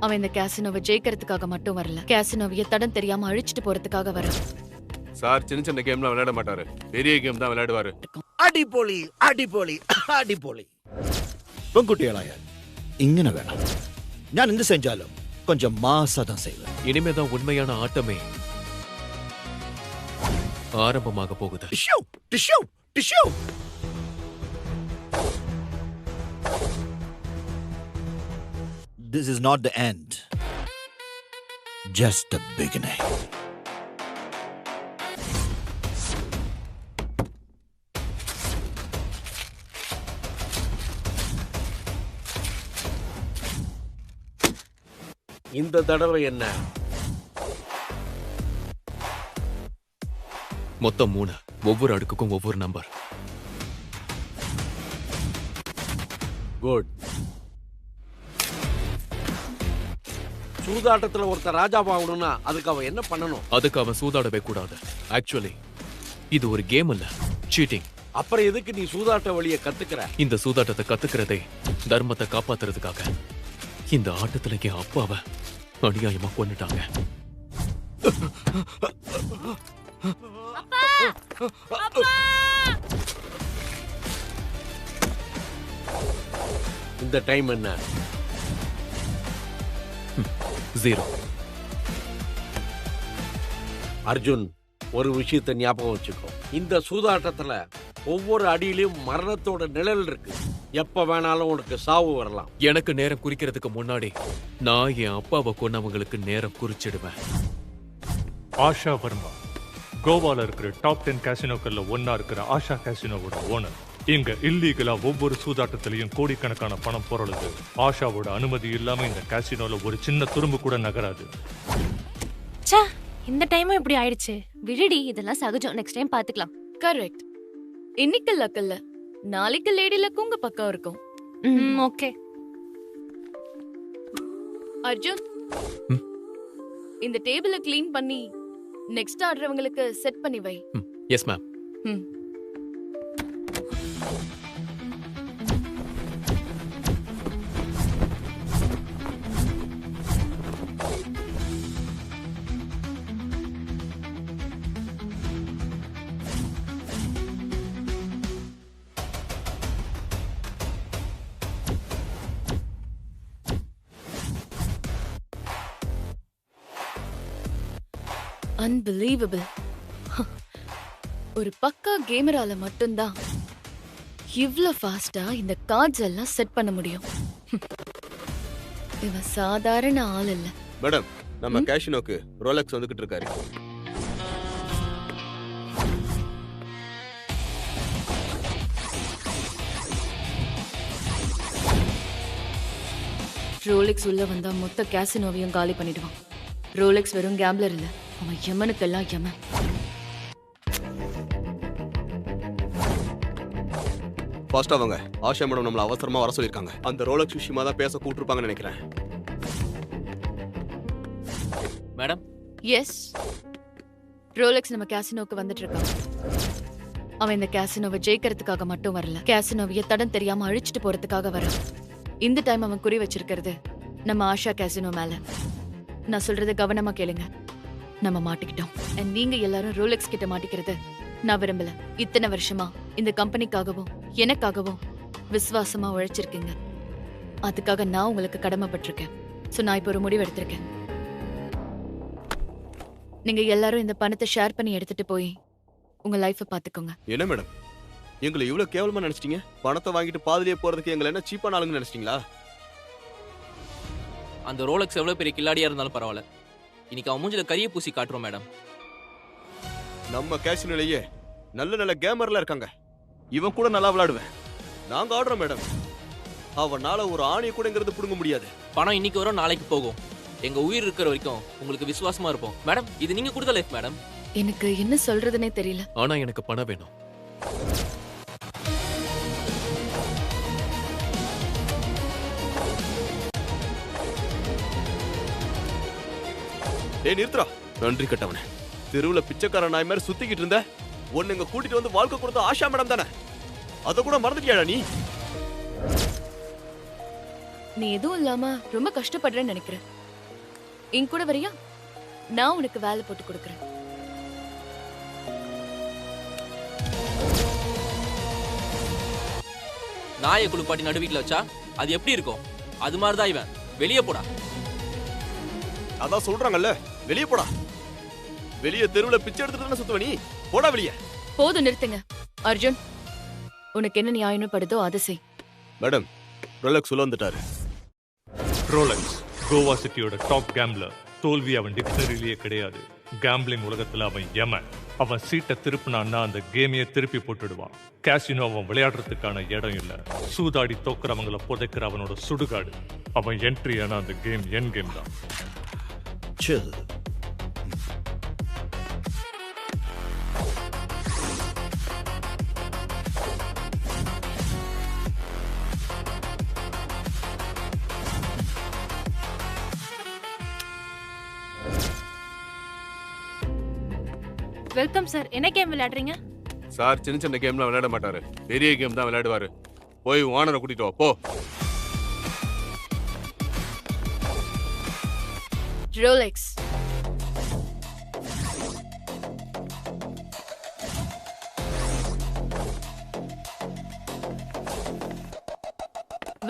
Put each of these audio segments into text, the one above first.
அவன் இந்த கேசினோவை ஜெயிக்கிறதுக்காக மட்டும் வரல, கேசினோவைய தடம் தெரியாம அழிச்சிட்டு போறதுக்காக வர. சார் சின்ன சின்ன கேம்லாம் விளையாட மாட்டாரு, பெரிய கேம் தான் விளையாடுவாரு. അടിപൊളി അടിപൊളി അടിപൊളി. പെൺകുട്ടികളായ ഇങ്ങനെ വേണം. ഞാൻ എന്ത് செஞ்சாலும் கொஞ்சம் மாசா தான் செய்வேன். இனிமேதான் உண்மையான ஆட்டமே ஆரம்பமாக போகுது. டிஷ்யூ டிஷ்யூ tissue. This is not the end. Just the beginning. இந்த தடவை என்ன? மொத்தம் 3, ஒவ்வொரு அடுக்குக்கும் ஒவ்வொரு நம்பர். குட். சூதாட்டத்துல ஒருத்தர் ராஜாவாகணும்னா அதுக்கு அவன் என்ன பண்ணணும்? அதுக்கு அவன் சூதாடவே கூடாது. ஆக்சுவலி இது ஒரு கேம் இல்ல, சீட்டிங். அப்புறம் எதுக்கு நீ சூதாட்ட வழியை கத்துக்கிற? இந்த சூதாட்டத்தை கத்துக்கிறதே தர்மத்தை காப்பாத்துறதுக்காக. இந்த ஆட்டத்துல என் அப்பாவை அநியாயமா கொன்னுட்டாங்க. இந்த டைம் என்ன? 0. அர்ஜுன், ஒரு விஷயத்தை ஞாபகம் வச்சுக்கோ. இந்த சூதாட்டத்துல ஒவ்வொரு அடியிலும் மரணத்தோட நிழல் இருக்கு. எப்ப வேணாலும் உனக்கு சாவு வரலாம். எனக்கு நேரம் குறிக்கிறதுக்கு முன்னாடி நான் என் அப்பாவை கொன்னவங்களுக்கு நேரம் குறிச்சிடுவேன். ஆஷா வர்மா கோவால இருக்கிற டாப் 10 கேசினோக்கள்ல ஒன்னா இருக்கிற ஆஷா கேசினோவோட ஓனர். இங்க இல்லீகலா ஒவ்வொரு சூதாட்டத்திலையும் கோடிக்கணக்கான பணம் பொருளுது. ஆஷாவோட அனுமதி இல்லாம இந்த கேசினோல ஒரு சின்ன துரும்பு கூட நகராது. இந்த டைமும் இப்படி ஆயிடுச்சு. விடுடி, இதெல்லாம் சகஜம். நெக்ஸ்ட் டைம் பாத்துக்கலாம். கரெக்ட். இன்னைக்கு லக்கல்ல, நாளைக்கு லேடி லக்கு உங்க பக்கம் இருக்கும். ஓகே. அர்ஜுன், இந்த டேபிள கிளீன் பண்ணி நெக்ஸ்ட் ஆடுறவங்களுக்கு செட் பண்ணி வை. Yes ma'am. அன்பிலீவபிள். ஒரு பக்கா கேமரால மட்டும்தான் இவ்ளோ ஃபாஸ்டா இந்த கார்ட்ஸ் எல்லாம் செட் பண்ண முடியும். இவன் சாதாரண ஆள் இல்ல. மேடம், நம்ம கேஷினோக்கு ரோலெக்ஸ் வந்துகிட்டு இருக்காரு. ரோலெக்ஸ் உள்ள வந்தா மொத்த கேசினோவையும் காலி பண்ணிடுவான். ரோலெக்ஸ் வெறும் கேம்ப்ளர் இல்ல, அவன் யமனுக்கெல்லாம் யமன். ஃபாஸ்டா வாங்க. ஆஷா மேடம் நம்மள அவசரமா வர சொல்லிருக்காங்க. அந்த ரோலெக்ஸ் விஷயமா தான் பேச கூட்டிருப்பாங்கன்னு நினைக்கிறேன். மேடம். எஸ், ரோலெக்ஸ் நம்ம கேசினோக்கு வந்துட்டு இருக்கான். அவன் இந்த கேசினோவை ஜெயிக்கிறதுக்காக மட்டும் வரல, கேசினோவைய தடம் தெரியாம அழிச்சிட்டு போறதுக்காக வர. இந்த டைம் அவன் குறி வச்சிருக்கிறது நம்ம ஆஷா கேசினோ மேல. நான் சொல்றதை கவனமா கேளுங்க. நம்ம மாட்டிக்கிட்டோம். அண்ட் நீங்க எல்லாரும் ரோலெக்ஸ் கிட்ட மாட்டிக்கிறது நான் விரும்பல. இத்தனை வருஷமா இந்த கம்பெனிக்காகவும் எனக்காகவும் விசுவாசமா உழைச்சிருக்கீங்க. அதுக்காக நான் உங்களுக்கு கடமைப்பட்டிருக்கேன். சோ நான் இப்ப ஒரு முடிவு எடுத்திருக்கேன். நீங்க எல்லாரும் இந்த பணத்தை ஷேர் பண்ணி எடுத்துட்டு போய் உங்க லைஃபை பாத்துக்கோங்க. என்ன மேடம், எங்களை இவ்வளவு கேவலமா நினைச்சிட்டீங்க? பணத்தை வாங்கிட்டு பாதிலேயே போறதுக்கு எங்களை என்ன சீப்பான ஆளுங்க நினைச்சிட்டீங்களா? அந்த ரோலெக்ஸ் எவ்வளவு பெரிய கில்லாடியா இருந்தாலும் பரவாயில்ல, இன்னைக்கு அவன் மூஞ்சில கரிய பூசி காட்டுறோம் மேடம். நம்ம கேசினோலயே நல்ல நல்ல கேமர்லாம் இருக்காங்க. இவன் கூட நல்லா விளையாடுவேன். நாங்க ஆடுறோம் மேடம். அவனால ஒரு ஆணையை கூடங்கிறது புடுங்க முடியாது. பணம் இன்னைக்கு வரும், நாளைக்கு போகும். எங்க உயிர் இருக்கிற வரைக்கும் உங்களுக்கு விசுவாசமா இருப்போம் மேடம். இது நீங்க கொடுத்த லைஃப் மேடம். எனக்கு என்ன சொல்றதுனே தெரியல. ஆனா எனக்கு பணம் வேணும். டேய் நிறுத்துறா, நன்றி கட்டவனே. தெருவுல பிச்சைக்கார நாய் மாதிரி சுத்திக்கிட்டு இருந்த ஒன்னு இங்க கூட்டிட்டு வந்து வாழ்க்கை கொடுத்த ஆஷா மேடம் தானே? அத கூட மறந்துட்டியாடா நீ? நீ எதுவும் இல்லாம ரொம்ப கஷ்டப்படுறேன்னு நினைக்கிறேன். என் கூட வரியா? நான் உனக்கு வேலை போட்டு கொடுக்கறேன். நாயை குளிப்பாட்டி நடு வீட்டுல வச்சா அது எப்படி இருக்கும்? அது மாதிரிதான் இவன். வெளியே போடா. அதான் சொல்றாங்கல்ல, வெளியே போடா. வெளியே தெருவுல பிச்சை எடுத்துட்டு சுத்துவ நீ. போடா வெளியே. போதும், நிறுத்துங்க. அர்ஜுன், உனக்கு என்ன நியாயம் படுதோ அதை செய். மேடம், ரோலக்ஸ் உள்ள வந்துட்டாரு. ரோலக்ஸ் கோவா சிட்டியோட டாப் கேம்ப்ளர். தோல்வி அவன் டிக்ஷனரியிலேயே கிடையாது. கேம்பிளிங் உலகத்துல அவன் யமன். அவன் சீட்டை திருப்பினான்னா அந்த கேமையே திருப்பி போட்டுடுவான். கேசினோ அவன் விளையாடுறதுக்கான இடம் இல்ல, சூதாடி தோக்குறவங்களை புதைக்கிற அவனோட சுடுகாடு. அவன் என்ட்ரி ஆனா அந்த கேம் என் கேம் தான். Chill. Welcome sir. என்ன கேம் விளையாடுறீங்க? சார் சின்ன சின்ன கேம்லாம் விளையாட மாட்டாரு, பெரிய கேம் தான் விளையாடுவாரு. போய் ஓனரை கூட்டிட்டு வா போ. Rolex,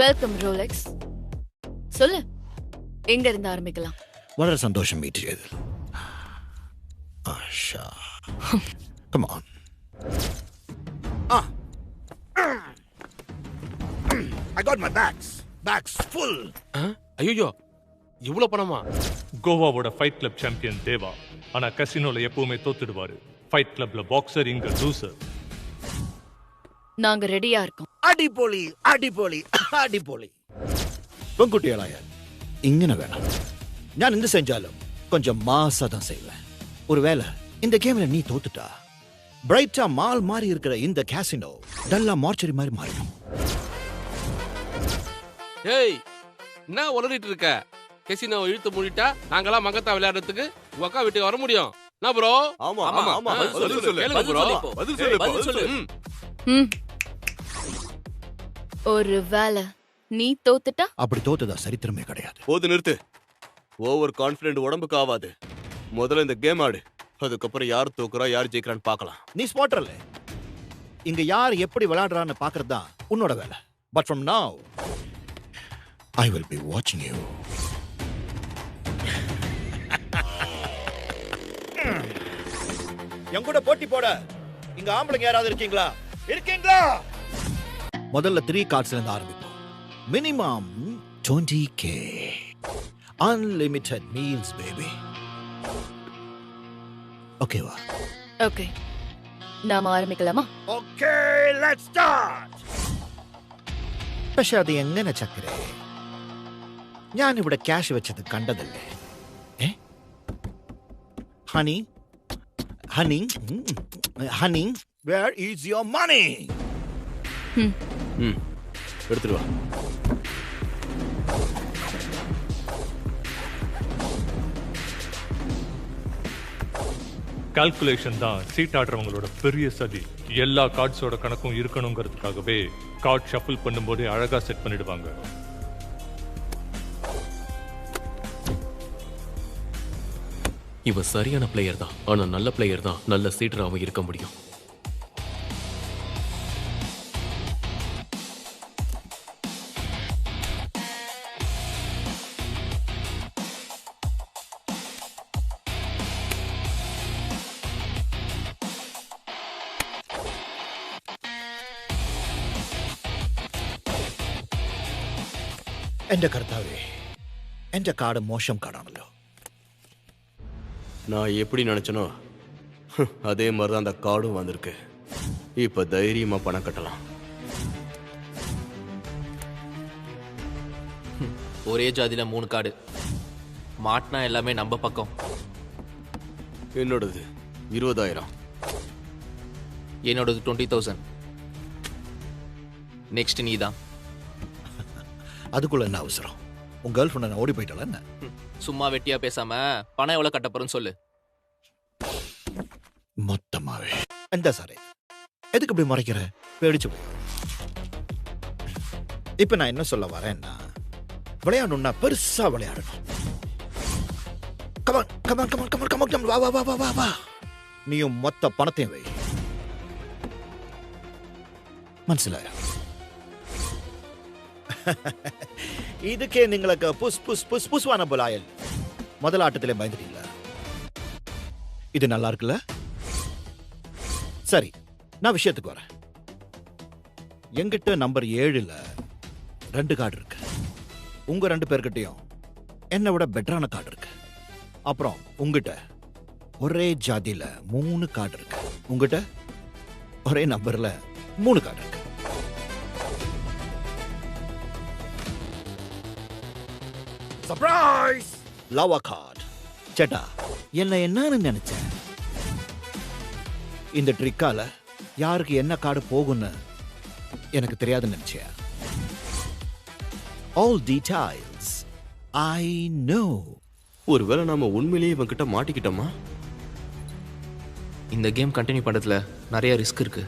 welcome Rolex. சொல்லு, எங்க இருந்து ஆரம்பிக்கலாம்? വളരെ സന്തോഷം മീറ്റ് ചെയ്തതിൽ. ASHA, come on. I got my bags full. ஐயோ, இவ்வளவு பணமா? கோவாவோட ஃபைட் கிளப் சாம்பியன் தேவா. ஆனா கசினோல எப்பவுமே தோத்துடுவாரு. ஃபைட் கிளப்ல பாக்ஸர், இங்க லூசர். நாங்க ரெடியா இருக்கோம். അടിപൊളി അടിപൊളി അടിപൊളി. പെൺകുട്ടികളായ ഇങ്ങനെ വേണം. ഞാൻ എന്ത് செஞ்சாலும் கொஞ்சம் மாசா தான் செய்வேன். ஒருவேளை இந்த கேம்ல நீ தோத்துட்டா, பிரைட்டா மால் மாதிரி இருக்கிற இந்த கேசினோ டல்லா மார்ச்சரி மாதிரி மாறிடும். ஏய், என்ன உளறிட்டு இருக்க? கெசினோ இழுத்து மூடிட்டா நாங்கெல்லாம் மங்கத்தா விளையாடுறதுக்கு உங்க அக்கா வீட்டுக்கு வர முடியும்? என்ன ப்ரோ? ஆமா ஆமா, ஆமா ஆமா. பதில் சொல்லு. கேளுங்க பதில் ப்ரோ. சொல்லு இப்போ. பதில் சொல்லு. பதில் சொல்லு. ம். ஒரு வேலை நீ தோத்துட்டா? அப்படி தோத்ததா சரித்திரமே கிடையாது. போது நிறுத்து. ஓவர் கான்ஃபிடென்ட் உடம்புக்கு ஆகாது. முதல்ல இந்த கேம் ஆடு, அதுக்கப்புறம் யார் தோக்குறா யார் ஜெயிக்கிறான்னு பார்க்கலாம். நீ ஸ்பாட்டர்ல இங்க யார் எப்படி விளையாடுறான்னு பாக்குறது தான் உன்னோட வேலை. But from now I will be வாட்சிங் யூ. என் கூட போட்டி போட இங்க ஆம்பளைங்க யாராவது இருக்கீங்களா? முதல்ல 3 கார்ட்ஸ்ல இருந்து ஆரம்பிப்போம். Minimum 20K. Unlimited meals, baby. ஓகேவா? ஓகே, நாம ஆரம்பிக்கலாமா? Okay, let's start. പക്ഷെ അത് എങ്ങനെ ചക്കരേ? ഞാൻ ഇവിടെ ക്യാഷ് വെച്ചത് കണ്ടതല്ലേ? Honey honey honey, where is your money? எடுத்துட்டு வா. கால்குலேஷன் தான் சீட் ஆடுறவங்களோட பெரிய சதி. எல்லா கார்ட்ஸோட கணக்கும் இருக்கணுங்கிறதுக்காகவே கார்ட் ஷஃபிள் பண்ணும்போதே அழகா செட் பண்ணிடுவாங்க. இவன் சரியான பிளேயர் தான், ஆனா நல்ல பிளேயர் தான் நல்ல சீடராகவும் இருக்க முடியும். എന്റെ കർത്താവേ, എന്റെ കാർഡ് മോശം കാർഡാണല്ലോ. நான் எப்படி நினைச்சனோ அதே மாதிரி தான் அந்த கார்டும் வந்திருக்கு. இப்ப தைரியமா பணம் கட்டலாம். ஒரே ஜாதியில 3 கார்டு மாட்டினா எல்லாமே நம்ம பக்கம். என்னோடது 20,000. என்னோடது 20,000. நெக்ஸ்ட் நீ தான். அதுக்குள்ள என்ன அவசரம்? உன் கேர்ள் ஃப்ரெண்ட் ஓடி போயிட்டால என்ன? சும்மா வெட்டியா பேசாம பணம் எவ்வளவு கட்ட போறேன்னு சொல்லு. மொத்தமாவே. எந்த சாரே, எதுக்கு இப்படி மறைக்கிற? பேடிச்சு போய். இப்ப நான் என்ன சொல்ல வரேன்னா, விளையாடணும்னா பெருசா விளையாடணும். Come on come on come on come on come on, வா வா வா வா வா வா. நீயும் மொத்த பணத்தையும் வை. മനസ്സിലായോ? இதுக்கே നിങ്ങൾക്ക് புஸ் புஸ் புஸ் புஸ்வான போலாயல். முதல் ஆட்டத்திலே பயந்துட்டீங்களா? இது நல்லா இருக்குல்ல? சரி, நான் விஷயத்துக்கு வரேன். என்கிட்ட நம்பர் 7ல 2 கார்டு இருக்கு. உங்க 2 பேர்கிட்டயும் என்னை விட பெட்டரான கார்டு இருக்கு. அப்புறம் உங்ககிட்ட ஒரே ஜாதியில 3 கார்டு இருக்கு. உங்ககிட்ட ஒரே நம்பர்ல 3 கார்டு இருக்கு. சர்ப்ரைஸ்! லவா கார்டு. சேட்டா, என்னன்னு நினைச்சேன். இந்த ட்ரிக்கால யாருக்கு என்ன கார்டு போகும்னு எனக்கு தெரியாதுன்னு நினைச்சியா? All details I know. ஒருவேளை நாம உண்மையிலேயே இவன் கிட்ட மாட்டிக்கிட்டோமா? இந்த கேம் கண்டினியூ பண்றதுல நிறைய ரிஸ்க் இருக்கு.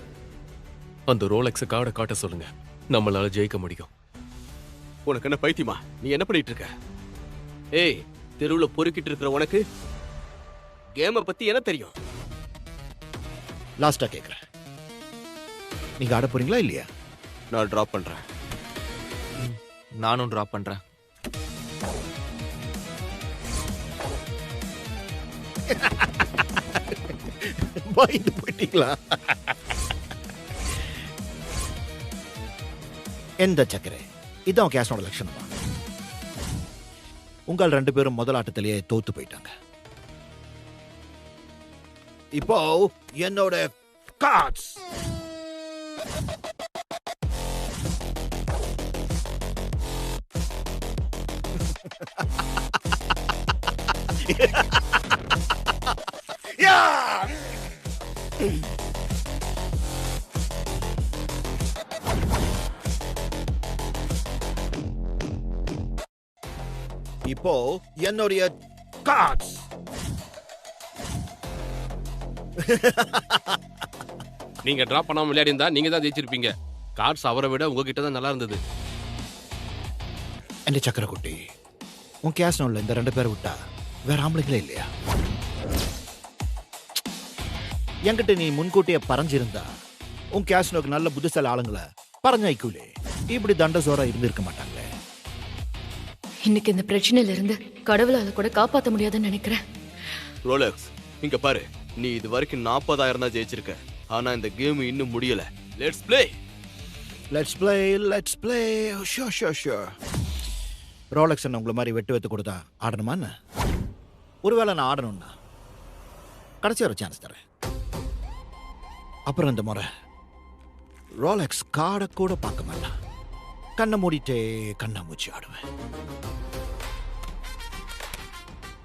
அந்த ரோலெக்ஸ் கார்டை காட்ட சொல்லுங்க, நம்மளால ஜெயிக்க முடியும். உனக்கு என்ன பைத்தியமா? நீ என்ன பண்ணிட்டு இருக்க? ஏய், தெருவுல பொறுக்கிட்டு இருக்கிற உனக்கு கேம பத்தி என்ன தெரியும்? லாஸ்டா கேக்குறேன், நீங்க ஆட போறீங்களா இல்லையா? நான் டிராப் பண்றேன். நானும் டிராப் பண்றேன். பயந்து போயிட்டீங்களா? எந்த சக்கரை, இதான் கேஸோட லட்சணமா? உங்கள் 2 பேரும் முதல் ஆட்டத்திலேயே தோத்து போயிட்டாங்க. இப்போ என்னோட கார்ட்ஸ். இப்போ என்னுடைய கார்ட்ஸ். நீங்க டிராப் பண்ணாம விளையாடி இருந்தா நீங்க தான் ஜெயிச்சிருப்பீங்க. கார்ட்ஸ் அவரை விட உங்ககிட்ட தான் நல்லா இருந்தது. எந்த சக்கரை குட்டி, உன் கேஸ்னோல இந்த 2 பேரை விட்டா வேற ஆம்பளைங்களே இல்லையா? என்கிட்ட நீ முன்கூட்டியே பறஞ்சிருந்தா உன் கேஸ்னோக்கு நல்ல புத்திசாலி ஆளுங்களை பறஞ்சாய்க்கூலே இப்படி தண்டசோரா இருந்திருக்க மாட்டாங்களே. இன்னைக்கு இந்த பிரச்சனையில இருந்து கடவுளால கூட காப்பாற்ற முடியாதுன்னு நினைக்கிறேன். ரோலெக்ஸ், இங்க பாரு, நீ இது வரைக்கும் 40,000 தான் ஜெயிச்சிருக்க. ஆனா இந்த கேம் இன்னும் முடியல. Let's play. Let's play, let's play. Sure sure sure. Rolex உங்களை மாதிரி வெட்டு கொடுத்தா ஆடணுமான்னு? ஒருவேளை நான் ஆடணும்னா கடைசி ஒரு சான்ஸ் தரேன். அப்புறம் இந்த முறை ரோலெக்ஸ் கார்டை கூட பார்க்க மாட்டான். கண்ணை மூடிட்டே கண்ணாமூச்சி ஆடுவேன்.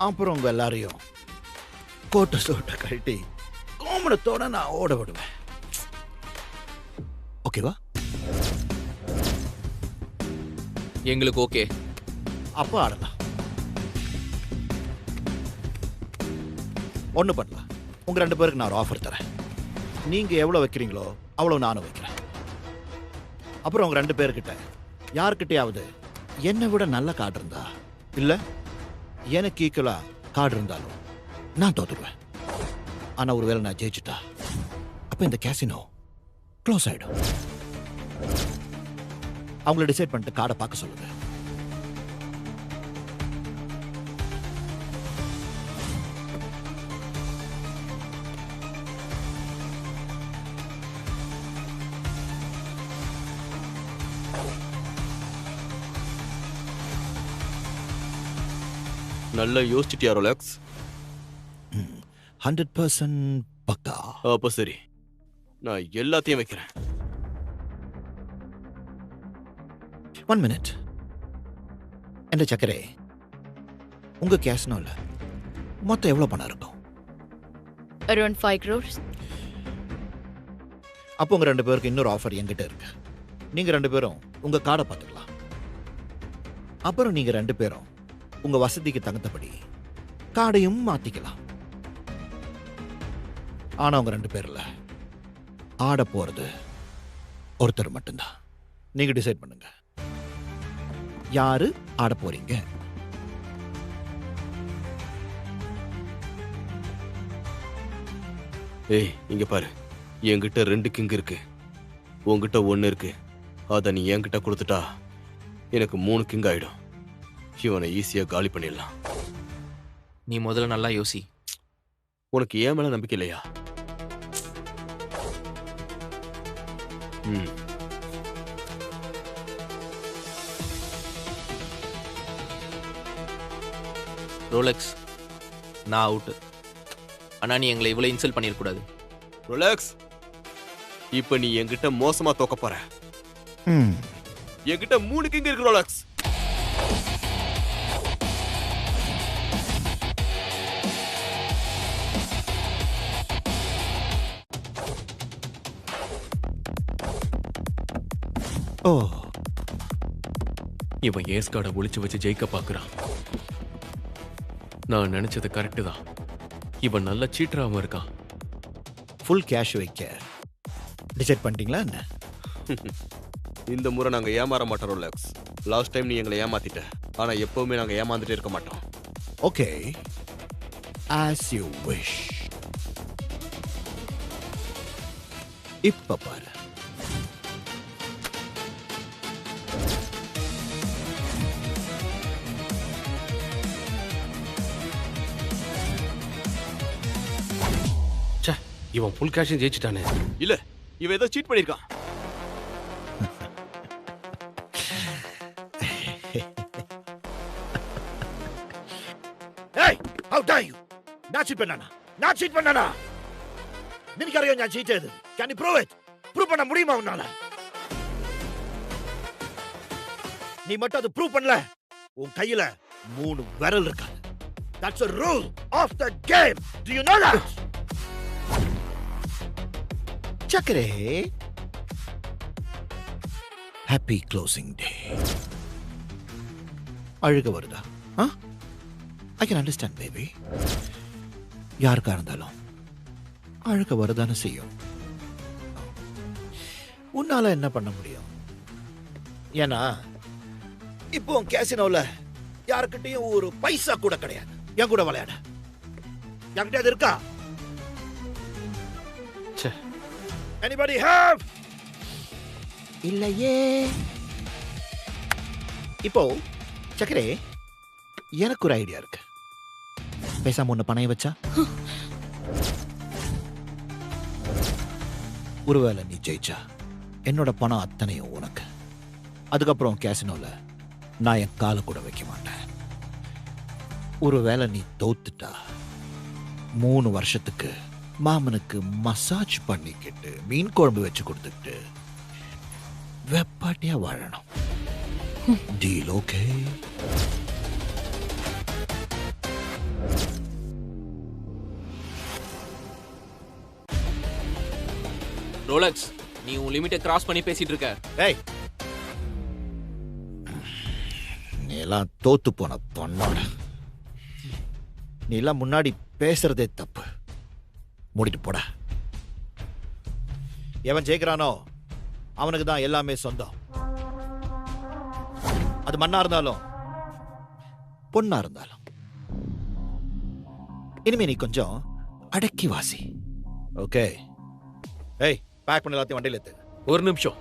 அப்புறம் உங்க எல்லாரையும் கோட்டை சோட்டை கழட்டி கோமணத்தோட நான் ஓட விடுவேன். ஓகேவா? எங்களுக்கு ஓகே. அப்ப ஆடலாம். ஒண்ணு பண்ணலாம், உங்க 2 பேருக்கு நான் ஒரு ஆஃபர் தரேன். நீங்க எவ்வளவு வைக்கிறீங்களோ அவ்வளவு நானும் வைக்கிறேன். அப்புறம் உங்க 2 பேர்கிட்ட யார்கிட்டயாவது என்னை விட நல்ல கார்டு இருந்தா, இல்ல எனக்கு ஈக்குவலா கார்டு இருந்தாலும் நான் தோத்துடுவேன். ஆனா ஒருவேளை நான் ஜெயிச்சுட்டா அப்ப இந்த கேசினோ க்ளோஸ் ஆயிடும். அவங்கள டிசைட் பண்ணிட்டு கார்டை பார்க்க சொல்லுங்க. நல்லா யோசிச்சிட்டியா ரோலெக்ஸ்? 100% பக்கா. அப்ப சரி, நான் எல்லாத்தையும் வைக்கிறேன். 1 minute. என்ற சக்கரே, உங்க கேஸ்னோல மொத்தம் எவ்வளவு பணம் இருக்கும்? Around 5 crores. அப்போ உங்க 2 பேருக்கு இன்னொரு ஆஃபர் என்கிட்ட இருக்கு. நீங்க 2 பேரும் உங்க கார்டை பார்த்துக்கலாம். அப்புறம் நீங்க 2 பேரும் உங்க வசதிக்கு தகுந்தபடி கார்டையும் மாத்திக்கலாம். ஆனா உங்க 2 பேர்ல ஆட போறது ஒருத்தர் மட்டும்தான். நீங்க டிசைட் பண்ணுங்க, யாரு ஆட போறீங்க? ஏய் இங்க பாரு, என்கிட்ட 2 கிங் இருக்கு, உன்கிட்ட 1 இருக்கு. அத நீ என்கிட்ட கொடுத்துட்டா எனக்கு 3 கிங் ஆயிடும். இவனை ஈஸியா காலி பண்ணிடலாம். நீ முதல்ல நல்லா யோசி. உனக்கு ஏன் மேல நம்பிக்கை இல்லையா? ம். ரோலெக்ஸ், நான் அவுட்டு. ஆனா நீ எங்களை இவ்வளவு இன்சல்ட் பண்ணிடக்கூடாது. ரிலாக்ஸ். இப்ப நீ என்கிட்ட மோசமா தோக்க போற. என்கிட்ட 3 கிங் இருக்கு ரோலெக்ஸ். ஓ, இவன் ஏஸ் கார்டை ஒளிச்சு வச்சு ஜெயிக்க பார்க்கறான். நான் நினைச்சது கரெக்டு தான். இவன் நல்ல சீட்டராகவும் இருக்கான். ஃபுல் கேஷ் வைக்க டிசைட் பண்ணிட்டீங்களா என்ன? இந்த முறை நாங்க ஏமாற மாட்டோம் ரிலாக்ஸ். லாஸ்ட் டைம் நீ எங்களை ஏமாத்திட்ட. ஆனா எப்பவுமே நாங்க ஏமாந்துட்டே இருக்க மாட்டோம். Okay, as you wish. இப்ப பாரு. இவன் ஃபுல் கேஷும் ஜெயிச்சிட்டானே. இல்ல, இவன் ஏதோ சீட் பண்ணிருக்கான். Hey, how dare you? நான் cheat பண்ணானா? நினைக்கறியோ நான் cheat செய்தது? Can you prove it? Prove பண்ண முடியுமா உன்னால? நீ மட்டும் அது prove பண்ணல, உன் கையில 3 விரல் இருக்கு. That's a rule of the game. Do you know that? சக்கரே, happy closing day. அழுக வருதா? I can understand, baby. யாருக்கா இருந்தாலும் அழுக வருதானே செய்யும். உன்னால என்ன பண்ண முடியும்? ஏன்னா இப்போ கேசினோல யாருக்கிட்டையும் ஒரு பைசா கூட கிடையாது. என் கூட விளையாட என்கிட்ட அது இருக்கா? Anybody have? இல்லையே. இப்போ சக்கரே, எனக்கு ஒரு ஐடியா இருக்கு. பேசாம ஒண்ணு பணைய வச்சா? ஒருவேளை நீ ஜெயிச்சா என்னோட பணம் அத்தனையும் உனக்கு. அதுக்கப்புறம் கேசினோல நான் என் காலை கூட வைக்க மாட்டேன். ஒருவேளை நீ தோத்துட்டா 3 வருஷத்துக்கு மாமனுக்கு மசாஜ் பண்ணிக்கிட்டு மீன் குழம்பு வச்சு கொடுத்துட்டு வெப்பாட்டியா வாழணும். Deal okay? ரோலெக்ஸ், நீ உன் லிமிட்டை கிராஸ் பண்ணி பேசிட்டு இருக்க. ஏய், நீ எல்லாம் தோத்து போன பொண்ணோட. நீ எல்லாம் முன்னாடி பேசுறதே தப்பு. மூடிட்டு போட. எவன் ஜெயிக்கிறானோ அவனுக்கு தான் எல்லாமே சொந்தம். அது மண்ணா இருந்தாலும் பொண்ணா இருந்தாலும். இனிமே நீ கொஞ்சம் அடக்கி வாசி. ஓகே? ஏய், பேக் பண்ண எல்லாத்தையும் வண்டியில் ஏத்து. ஒரு நிமிஷம்.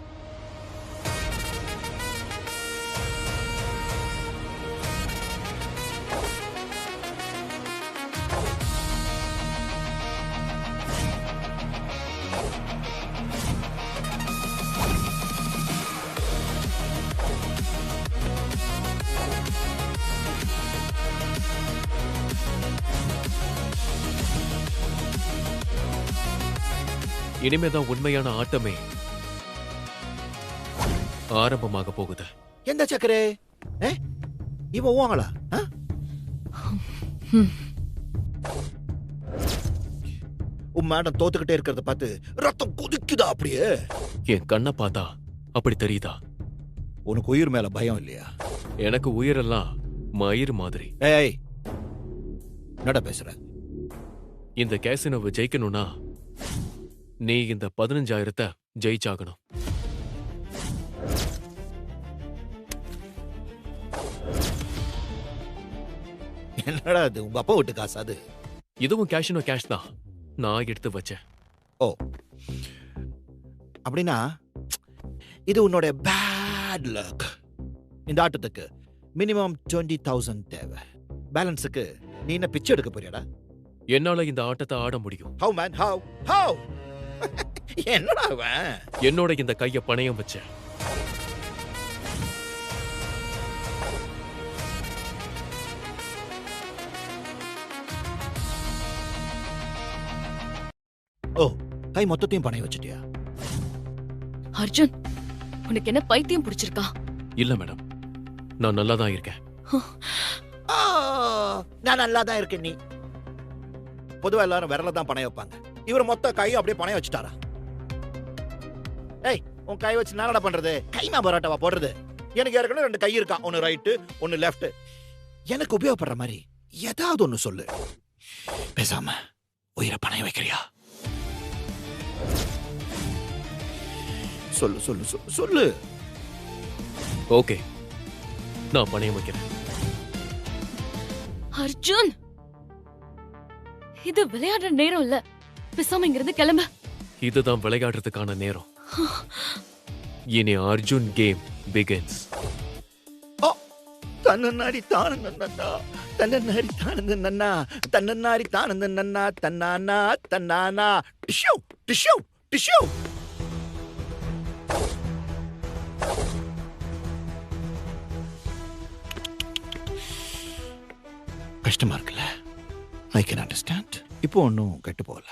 இனிமேதான் உண்மையான ஆட்டமே ஆரம்பமாக போகுது. எந்த சக்கரே? இவன் வாங்களா? உன் மேடம் தோத்துக்கிட்டே இருக்கிறத பார்த்து ரத்தம் கொதிக்குதா? அப்படியே என் கண்ணை பார்த்தா அப்படி தெரியுதா? உனக்கு உயிர் மேல பயம் இல்லையா? எனக்கு உயிரெல்லாம் மயிர் மாதிரி. ஏய், நட பேசுற. இந்த கேசினோவை ஜெயிக்கணும்னா நீ இந்த 15,000 ஜெயிச்சாகணும். என்னடா அது உங்க அப்பா வீட்டு காசு அது? இதுவும் கேஷினோ கேஷ் தான், நான் எடுத்து வச்சேன். ஓ, அப்படின்னா இது உன்னோட பேட் லக். இந்த ஆட்டத்துக்கு மினிமம் 20,000 தேவை. பேலன்ஸுக்கு நீ என்ன பிச்சை எடுக்க போறியாடா? என்னால இந்த ஆட்டத்தை ஆட முடியும். ஹவ் மேன், ஹவ் என்னடா அவன்? என்னோட இந்த கைய பணயம் வச்சேன். ஓ, கை மொத்தத்தையும் பணயம் வச்சிட்டியா? அர்ஜுன், உனக்கு என்ன பைத்தியம் பிடிச்சிருக்கா? இல்ல மேடம், நான் நல்லா தான் இருக்கேன். ஆ, நான் நல்லா தான் இருக்கேன். நீ பொதுவா எல்லாரும் விரல தான் பணம் வைப்பாங்க. இவர் மொத்த கையும் அப்படியே பணம் வச்சுட்டாரா? ஏய், உன் கை வச்சு என்னடா பண்றது? கைமா பரோட்டாவா போடுறது? எனக்கு ஏற்கனவே 2 கை இருக்கா, ஒன்னு ரைட்டு ஒன்னு லெஃப்ட். எனக்கு உபயோகப்படுற மாதிரி ஏதாவது ஒன்னு சொல்லு. பேசாம உயிரை பணம் வைக்கிறியா? சொல்லு சொல்லு சொல்லு சொல்லு. ஓகே, நான் பணயம் வைக்கிறேன். அர்ஜுன், இது விளையாடுற நேரம் இல்ல. பேசாம இங்கிருந்து கிளம்ப. இதுதான் விளையாடுறதுக்கான நேரம். இனி அர்ஜுன் கேம் பிகின்ஸ். தன்னன்னாரி தானந்தன்னா, தன்னன்னாரி தானந்தன்னா, தன்னன்னாரி தானந்தன்னா, தன்னானா தன்னானா. டிஷ்யூ டிஷ்யூ டிஷ்யூ. கஷ்டமா இருக்குல்ல? I can understand. இப்போ ஒன்றும் கெட்டு போகல.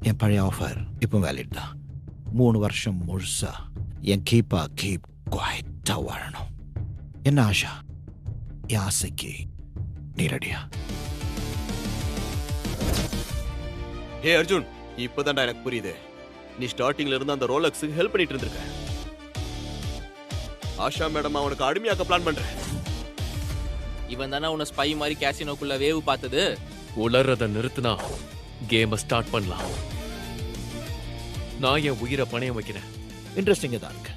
என் பழைய ஆஃபர் இப்போ வேலிட் தான். 3 வருஷம் முழுசா என் கீப் குவாய்ட்டா வாழணும். என்ன ஆஷா, என் ஆசைக்கு நீ ரெடியா? ஏ அர்ஜுன், இப்பதான்டா எனக்கு புரியுது. நீ ஸ்டார்டிங்ல இருந்து அந்த ரோலக்ஸுக்கு ஹெல்ப் பண்ணிட்டு இருந்திருக்க. ஆஷா மேடம் அவனுக்கு அடிமையாக்க பிளான் பண்ற. இவன் தானே உன்னை ஸ்பை மாதிரி கேசினோக்குள்ள வேவு பார்த்தது. உளறத நிறுத்தினா கேமை ஸ்டார்ட் பண்ணலாம். நான் என் உயிரை பணயம் வைக்கிறேன். இன்ட்ரெஸ்டிங்கா தான் இருக்கு.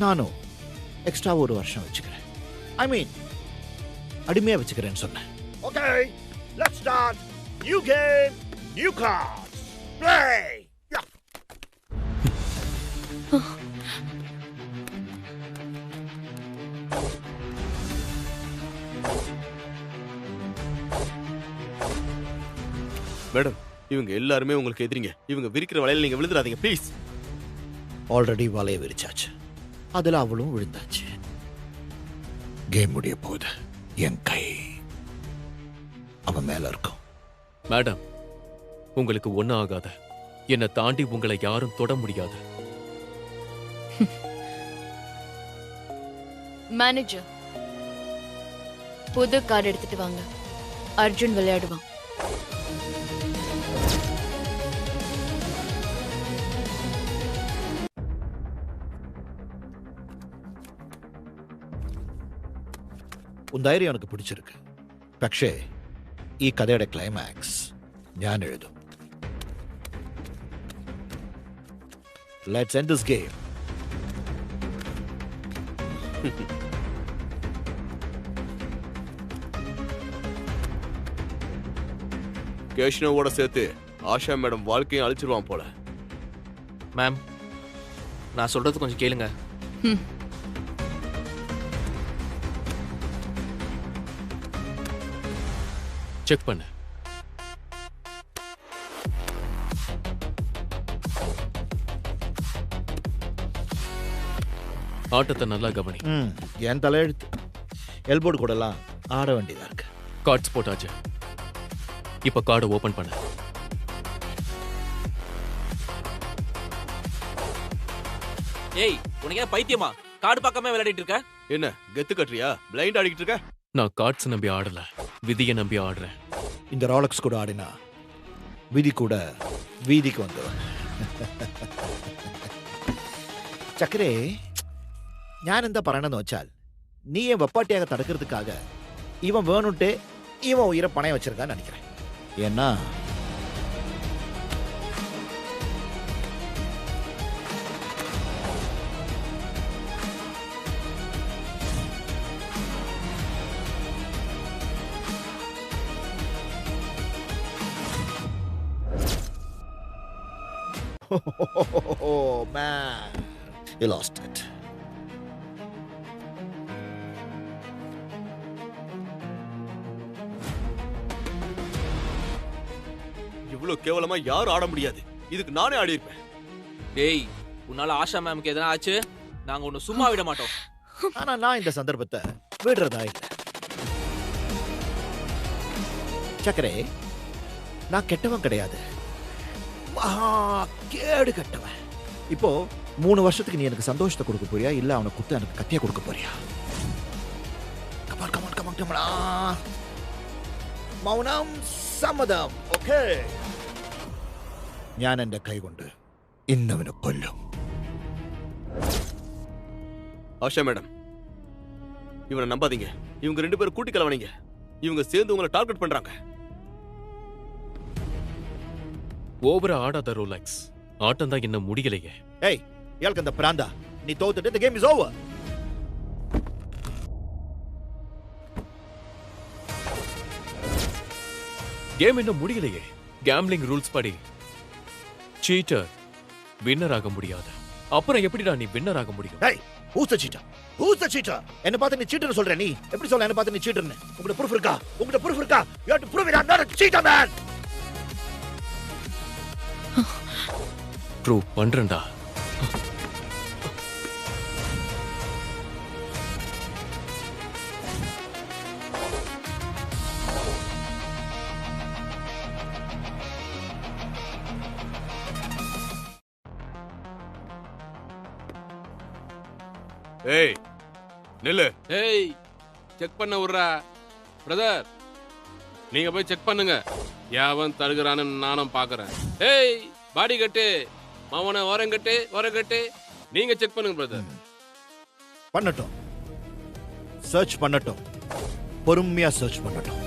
நானும் எக்ஸ்ட்ரா 1 வருஷம் வச்சுக்கிறேன். ஐ மீன் அடிமையா வச்சுக்கிறேன்னு சொன்னேன். Okay, let's start. New game, new cards. Play. Madam, இவங்க எல்லாருமே உங்களுக்கு எதிரிங்க. இவங்க விரிக்கிற வலையில நீங்க விழுந்துடாதீங்க ப்ளீஸ். ஆல்ரெடி வலைய விரிச்சாச்சு, அதுல அவளும் விழுந்தாச்சு. கேம் முடிய போகுது. என் கை அவன் மேல இருக்கும். மேடம், உங்களுக்கு ஒண்ணும் ஆகாத. என்னை தாண்டி உங்களை யாரும் தொட முடியாது. மேனேஜர், புது கார்டு எடுத்துட்டு வாங்க. அர்ஜுன் விளையாடுவான். ഉൻ ധൈര്യം എനിക്ക് പിടിച്ചിരിക്ക്. പക്ഷേ ഈ കഥയുടെ ക്ലൈമാക്സ് ഞാൻ എഴുതും. Let's end this game. கேஷ்னோவோட சேர்த்து ஆஷா மேடம் வாழ்க்கையும் அழிச்சிருவான் போல. மேம், நான் சொல்றது கொஞ்சம் கேளுங்க. செக் பண்ணு. ஆட்டத்தை நல்லா கவனி. என் தலையெழுத்து. எல்போர்டு கூடலாம் ஆட வேண்டியதா இருக்கு. கார்ட்ஸ் போட்டாச்சு. இப்ப கார்டை ஓபன் பண்ணு. ஏய், உனக்கு என்ன பைத்தியமா? கார்டு பார்க்காம விளையாடிட்டு இருக்க? என்ன கெத்து கட்டுறியா? பிளைண்ட் ஆடிக்கிட்டு இருக்க? நான் கார்ட்ஸ் நம்பி ஆடல, விதியை நம்பி ஆடுறேன். இந்த ரோலக்ஸ் கூட ஆடினா விதி கூட வீதிக்கு வந்துடும். ചക്കരേ, ഞാൻ എന്താ പറയണെന്ന് വെച്ചാൽ നീ വെപ്പാട്ടിയാക തടുக்கிறதுக்காக இவன் வேணும்ட்டு இவன் உயிரை பணைய வச்சிருக்கான்னு நினைக்கிறேன். ஏன்னா Oh man, you lost it. இவ்வளவு கேவலமா யாரும் ஆட முடியாது. இதுக்கு நானே ஆடி இருப்பேன். டேய் உன்னால ஆஷா மேம்க்கு எதனா ஆச்சு நாங்க உன்னை சும்மா விட மாட்டோம். ஆனா நான் இந்த சந்தர்ப்பத்தை விடுறதா இல்லை. சக்கரே, நான் கெட்டவன் கிடையாது, மகா கேடு கெட்டவன். இப்போ 3 வருஷத்துக்கு நீ எனக்கு சந்தோஷத்தை கொடுக்க போறியா, இல்ல அவனை குத்து எனக்கு கத்திய கொடுக்க போறியா? கமான். മൗനം സമ്മതം. ഓക്കേ, ഞാൻ എന്റെ കൈ കൊണ്ട് ഇന്നവനെ കൊല്ലും. ஆஷா மேடம், இவனை நம்பாதீங்க. இவங்க 2 பேரும் கூட்டி கலவனீங்க. இவங்க சேர்ந்து உங்களை டார்கெட் பண்றாங்க. ஓவரா ஆடாத ரோலக்ஸ். ஆட்டம் தான் இன்னும் முடியலையே. ஏய், இயாளுக்கு அந்த பிராந்தா, நீ தோத்துட்டு the game is over. Game இன்னும் முடியலையே. கேம்லிங் ரூல்ஸ் படி சீட்டர் வின்னர் ஆக முடியாது. அப்புறம் எப்படிடா நீ வின்னர் ஆக முடியும்? ஏய், who's the cheater? Who's the cheater? என்ன பார்த்து நீ சீட்டர்னு சொல்ற? நீ எப்படி சொல்ல என்ன பார்த்து நீ சீட்டர்னு? உங்கட ப்ரூஃப் இருக்கா? உங்கட ப்ரூஃப் இருக்கா? You have to prove it. I'm not a cheater, man. Prove பண்றேன்டா. ஏய் நில்லு. ஏய் செக் பண்ண விடுறா பிரதர். நீங்க போய் செக் பண்ணுங்க. யாவன் தடுக்கிறான்னு நானும் பாக்குறேன். ஏய் பாடி கட்டு, மாமனை ஓரங்கட்டு. நீங்க செக் பண்ணுங்க பிரதர். பண்ணட்டும், சர்ச் பண்ணட்டும், பொறுமையா சர்ச் பண்ணட்டும்.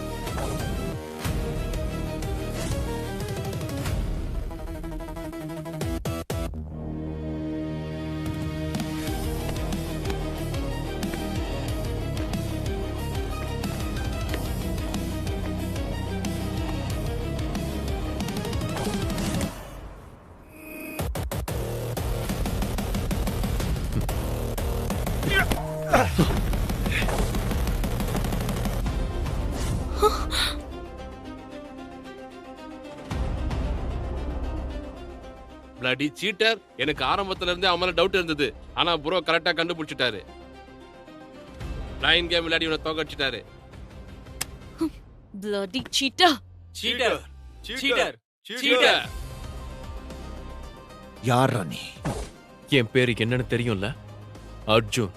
Bloody seater. எனக்கு ஆரம்பத்துல இருந்தே அவன் மேல டவுட் இருந்தது. ஆனா ப்ரோ கரெக்டா கண்டுபிடிச்சிட்டாரு. லைன் கேம் விளையாடி இவனை தோக்கடிச்சிட்டாரு. bloody cheater. சீட்டர். யாரா நீ? என் பேரு என்னன்னு தெரியும்ல? அர்ஜுன்.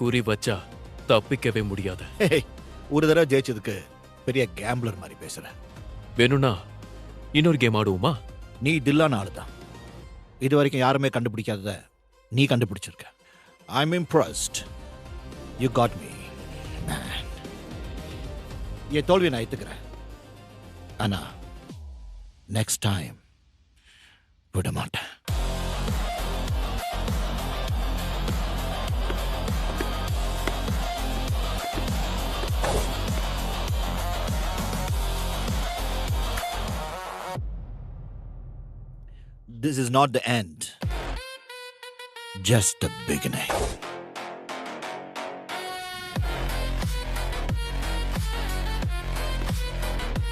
குறி வச்சா தப்பிக்கவே முடியாது. ஏய், ஒரு தடவை ஜெயிச்சதுக்கு பெரிய கேம்பிளர் மாதிரி பேசுற. வேணும்னா இன்னொரு கேம் ஆடுவோமா? நீ தில்லான ஆளுதான். இது வரைக்கும் யாருமே கண்டுபிடிக்காதத நீ கண்டுபிடிச்சிருக்க. I'm impressed. You got me, man. என் தோல்வியை நான் ஏத்துக்கிறேன். ஆனா நெக்ஸ்ட் டைம் விட மாட்டேன். This is not the end, just the beginning.